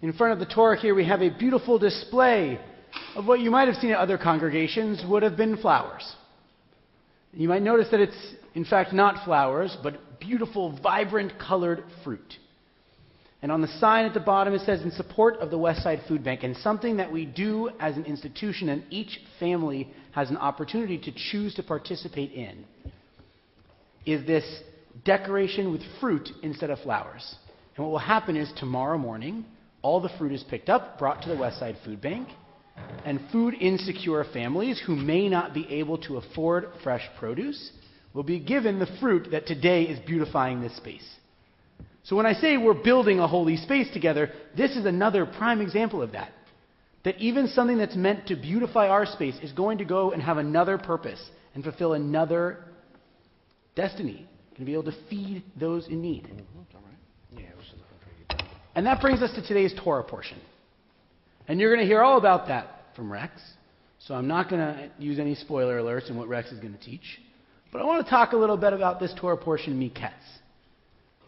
In front of the Torah here, we have a beautiful display of what you might have seen at other congregations would have been flowers. You might notice that it's, in fact, not flowers, but beautiful, vibrant, colored fruit. And on the sign at the bottom, it says, in support of the Westside Food Bank, and something that we do as an institution, and each family has an opportunity to choose to participate in, is this decoration with fruit instead of flowers. And what will happen is tomorrow morning, all the fruit is picked up, brought to the Westside Food Bank, and food-insecure families who may not be able to afford fresh produce will be given the fruit that today is beautifying this space. So when I say we're building a holy space together, this is another prime example of that. That even something that's meant to beautify our space is going to go and have another purpose and fulfill another destiny. Going to be able to feed those in need. And that brings us to today's Torah portion. And you're going to hear all about that from Rex. So I'm not going to use any spoiler alerts in what Rex is going to teach. But I want to talk a little bit about this Torah portion, Miketz.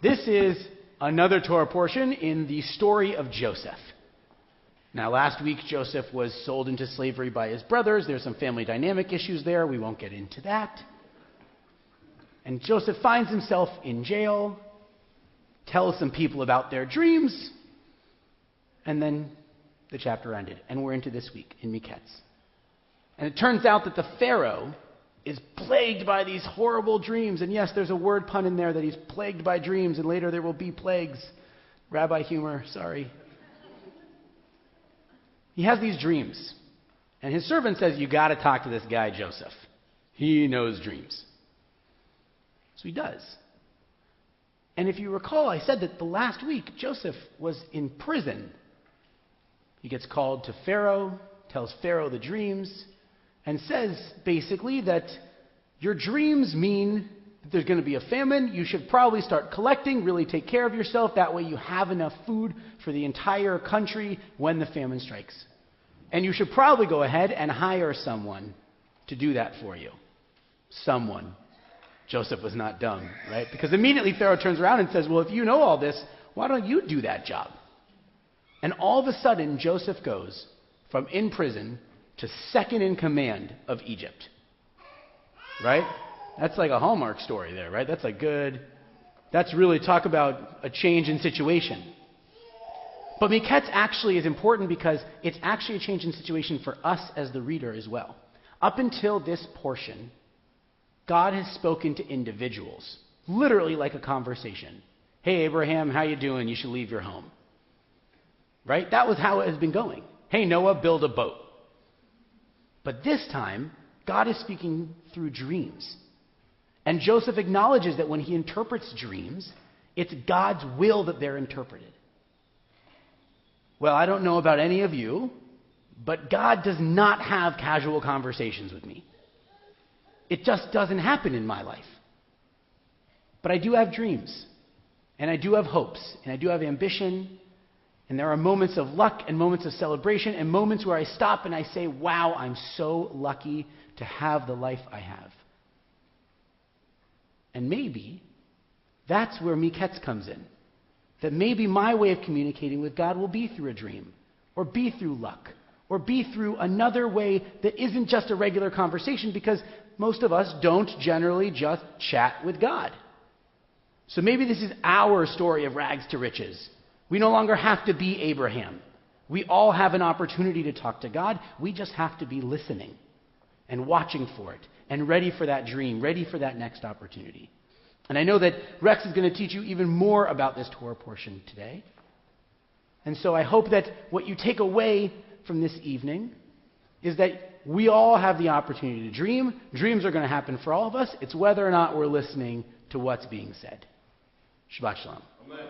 This is another Torah portion in the story of Joseph. Now, last week, Joseph was sold into slavery by his brothers. There's some family dynamic issues there. We won't get into that. And Joseph finds himself in jail, tells some people about their dreams, and then the chapter ended. And we're into this week in Miketz. And it turns out that the Pharaoh is plagued by these horrible dreams. And yes, there's a word pun in there that he's plagued by dreams, and later there will be plagues. Rabbi humor, sorry. He has these dreams. And his servant says, you got to talk to this guy, Joseph. He knows dreams. So he does. And if you recall, I said that the last week, Joseph was in prison. He gets called to Pharaoh, tells Pharaoh the dreams, and says basically that your dreams mean that there's going to be a famine. You should probably start collecting, really take care of yourself. That way you have enough food for the entire country when the famine strikes. And you should probably go ahead and hire someone to do that for you. Someone. Joseph was not dumb, right? Because immediately Pharaoh turns around and says, well, if you know all this, why don't you do that job? And all of a sudden, Joseph goes from in prison to second in command of Egypt. Right? That's like a Hallmark story there, right? That's really talk about a change in situation. But Miketz actually is important because it's actually a change in situation for us as the reader as well. Up until this portion, God has spoken to individuals, literally like a conversation. Hey, Abraham, how you doing? You should leave your home. Right? That was how it has been going. Hey, Noah, build a boat. But this time, God is speaking through dreams. And Joseph acknowledges that when he interprets dreams, it's God's will that they're interpreted. Well, I don't know about any of you, but God does not have casual conversations with me. It just doesn't happen in my life. But I do have dreams, and I do have hopes, and I do have ambition, and there are moments of luck and moments of celebration and moments where I stop and I say, wow, I'm so lucky to have the life I have. And maybe that's where Miketz comes in. That maybe my way of communicating with God will be through a dream, or be through luck, or be through another way that isn't just a regular conversation, because most of us don't generally just chat with God. So maybe this is our story of rags to riches. We no longer have to be Abraham. We all have an opportunity to talk to God. We just have to be listening and watching for it and ready for that dream, ready for that next opportunity. And I know that Rex is going to teach you even more about this Torah portion today. And so I hope that what you take away from this evening is that we all have the opportunity to dream. Dreams are going to happen for all of us. It's whether or not we're listening to what's being said. Shabbat Shalom. Amen.